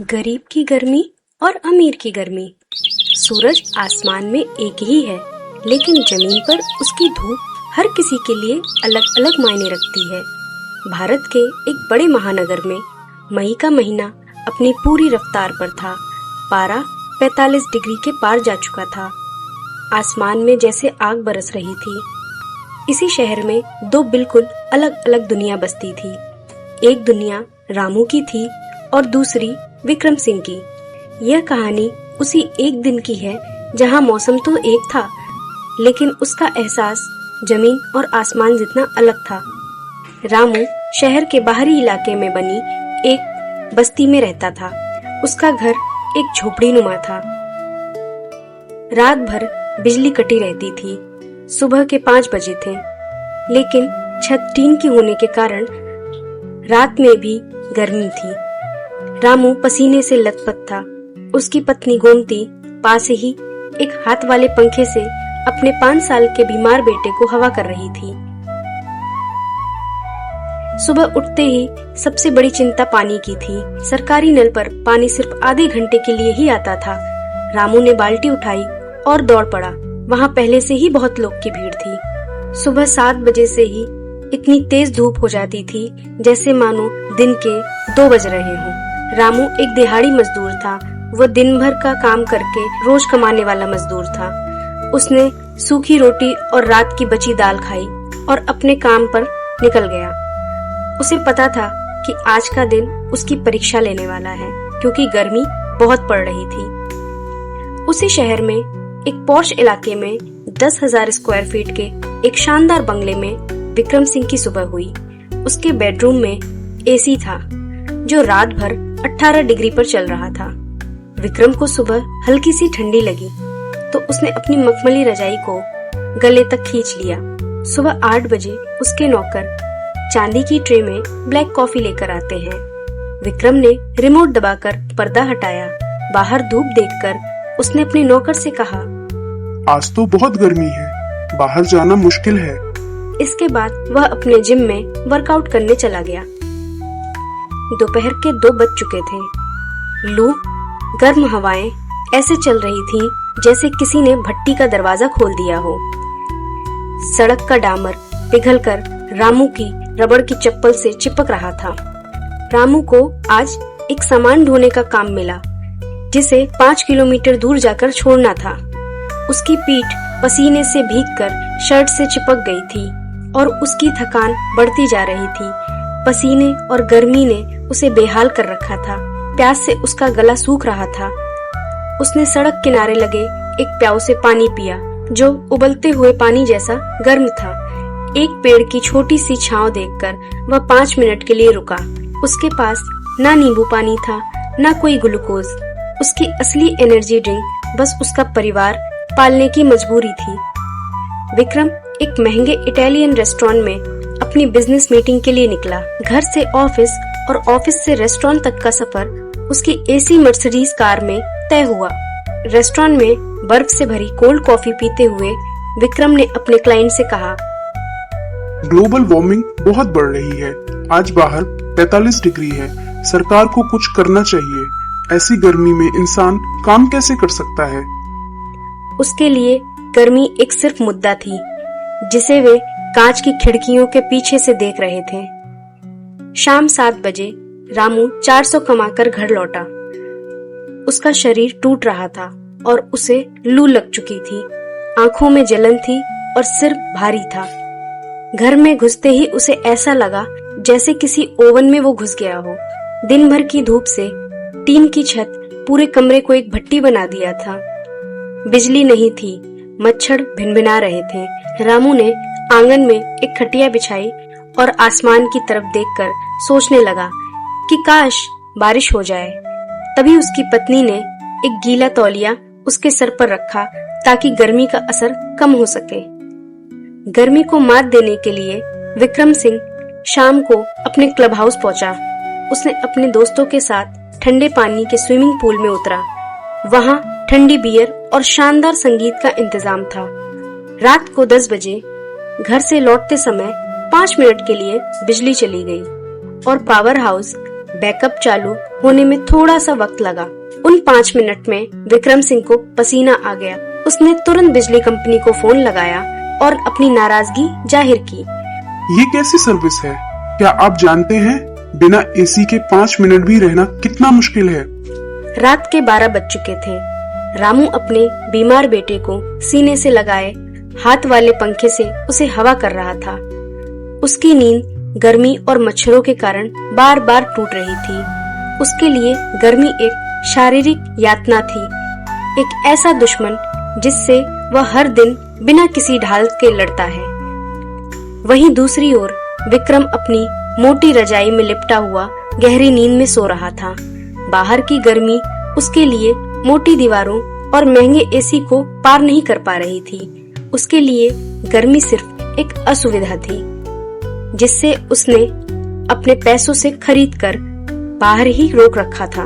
गरीब की गर्मी और अमीर की गर्मी। सूरज आसमान में एक ही है, लेकिन जमीन पर उसकी धूप हर किसी के लिए अलग अलग मायने रखती है। भारत के एक बड़े महानगर में मई का महीना अपनी पूरी रफ्तार पर था। पारा 45 डिग्री के पार जा चुका था। आसमान में जैसे आग बरस रही थी। इसी शहर में दो बिल्कुल अलग अलग दुनिया बसती थी। एक दुनिया रामू की थी और दूसरी विक्रम सिंह की। यह कहानी उसी एक दिन की है जहां मौसम तो एक था, लेकिन उसका एहसास जमीन और आसमान जितना अलग था। रामू शहर के बाहरी इलाके में बनी एक बस्ती में रहता था। उसका घर एक झोपड़ीनुमा था। रात भर बिजली कटी रहती थी। सुबह के 5 बजे थे, लेकिन छत टीन की होने के कारण रात में भी गर्मी थी। रामू पसीने से लथपथ था। उसकी पत्नी गोमती पास ही एक हाथ वाले पंखे से अपने 5 साल के बीमार बेटे को हवा कर रही थी। सुबह उठते ही सबसे बड़ी चिंता पानी की थी। सरकारी नल पर पानी सिर्फ आधे घंटे के लिए ही आता था। रामू ने बाल्टी उठाई और दौड़ पड़ा। वहाँ पहले से ही बहुत लोग की भीड़ थी। सुबह 7 बजे से ही इतनी तेज धूप हो जाती थी जैसे मानो दिन के 2 बज रहे हों। रामू एक दिहाड़ी मजदूर था। वह दिन भर का काम करके रोज कमाने वाला मजदूर था। उसने सूखी रोटी और रात की बची दाल खाई और अपने काम पर निकल गया। उसे पता था कि आज का दिन उसकी परीक्षा लेने वाला है, क्योंकि गर्मी बहुत पड़ रही थी। उसी शहर में एक पॉश इलाके में 10,000 स्क्वायर फीट के एक शानदार बंगले में विक्रम सिंह की सुबह हुई। उसके बेडरूम में एसी था, जो रात भर 18 डिग्री पर चल रहा था। विक्रम को सुबह हल्की सी ठंडी लगी, तो उसने अपनी मखमली रजाई को गले तक खींच लिया। सुबह 8 बजे उसके नौकर चांदी की ट्रे में ब्लैक कॉफी लेकर आते हैं। विक्रम ने रिमोट दबाकर पर्दा हटाया। बाहर धूप देखकर उसने अपने नौकर से कहा, आज तो बहुत गर्मी है, बाहर जाना मुश्किल है। इसके बाद वह अपने जिम में वर्कआउट करने चला गया। दोपहर के 2 बज चुके थे। लू, गर्म हवाएं ऐसे चल रही थीं जैसे किसी ने भट्टी का दरवाजा खोल दिया हो। सड़क का डामर पिघलकर रामू की रबड़ की चप्पल से चिपक रहा था। रामू को आज एक सामान ढोने का काम मिला, जिसे 5 किलोमीटर दूर जाकर छोड़ना था। उसकी पीठ पसीने से भीगकर शर्ट से चिपक गई थी और उसकी थकान बढ़ती जा रही थी। पसीने और गर्मी ने उसे बेहाल कर रखा था। प्यास से उसका गला सूख रहा था। उसने सड़क किनारे लगे एक प्याऊ से पानी पिया, जो उबलते हुए पानी जैसा गर्म था। एक पेड़ की छोटी सी छांव देखकर वह 5 मिनट के लिए रुका। उसके पास ना नींबू पानी था, ना कोई ग्लूकोज। उसकी असली एनर्जी ड्रिंक बस उसका परिवार पालने की मजबूरी थी। विक्रम एक महंगे इटालियन रेस्टोरेंट में अपनी बिजनेस मीटिंग के लिए निकला। घर से ऑफिस और ऑफिस से रेस्टोरेंट तक का सफर उसकी एसी मर्सिडीज कार में तय हुआ। रेस्टोरेंट में बर्फ से भरी कोल्ड कॉफी पीते हुए विक्रम ने अपने क्लाइंट से कहा, ग्लोबल वार्मिंग बहुत बढ़ रही है। आज बाहर 45 डिग्री है। सरकार को कुछ करना चाहिए। ऐसी गर्मी में इंसान काम कैसे कर सकता है? उसके लिए गर्मी एक सिर्फ मुद्दा थी, जिसे वे कांच की खिड़कियों के पीछे से देख रहे थे। शाम 7 बजे रामू 400 कमाकर घर लौटा। उसका शरीर टूट रहा था और उसे लू लग चुकी थी। आंखों में जलन थी और सिर भारी था। घर में घुसते ही उसे ऐसा लगा जैसे किसी ओवन में वो घुस गया हो। दिन भर की धूप से टीन की छत पूरे कमरे को एक भट्टी बना दिया था। बिजली नहीं थी, मच्छर भिनभिना रहे थे। रामू ने आंगन में एक खटिया बिछाई और आसमान की तरफ देखकर सोचने लगा कि काश बारिश हो जाए। तभी उसकी पत्नी ने एक गीला तौलिया उसके सर पर रखा ताकि गर्मी का असर कम हो सके। गर्मी को मात देने के लिए विक्रम सिंह शाम को अपने क्लब हाउस पहुंचा। उसने अपने दोस्तों के साथ ठंडे पानी के स्विमिंग पूल में उतरा। वहां ठंडी बियर और शानदार संगीत का इंतजाम था। रात को 10 बजे घर से लौटते समय 5 मिनट के लिए बिजली चली गई और पावर हाउस बैकअप चालू होने में थोड़ा सा वक्त लगा। उन 5 मिनट में विक्रम सिंह को पसीना आ गया। उसने तुरंत बिजली कंपनी को फोन लगाया और अपनी नाराजगी जाहिर की। ये कैसी सर्विस है? क्या आप जानते हैं बिना एसी के 5 मिनट भी रहना कितना मुश्किल है? रात के 12 बज चुके थे। रामू अपने बीमार बेटे को सीने से लगाए हाथ वाले पंखे से उसे हवा कर रहा था। उसकी नींद गर्मी और मच्छरों के कारण बार बार टूट रही थी। उसके लिए गर्मी एक शारीरिक यातना थी, एक ऐसा दुश्मन जिससे वह हर दिन बिना किसी ढाल के लड़ता है। वहीं दूसरी ओर विक्रम अपनी मोटी रजाई में लिपटा हुआ गहरी नींद में सो रहा था। बाहर की गर्मी उसके लिए मोटी दीवारों और महंगे एसी को पार नहीं कर पा रही थी। उसके लिए गर्मी सिर्फ एक असुविधा थी जिससे उसने अपने पैसों से खरीद कर बाहर ही रोक रखा था।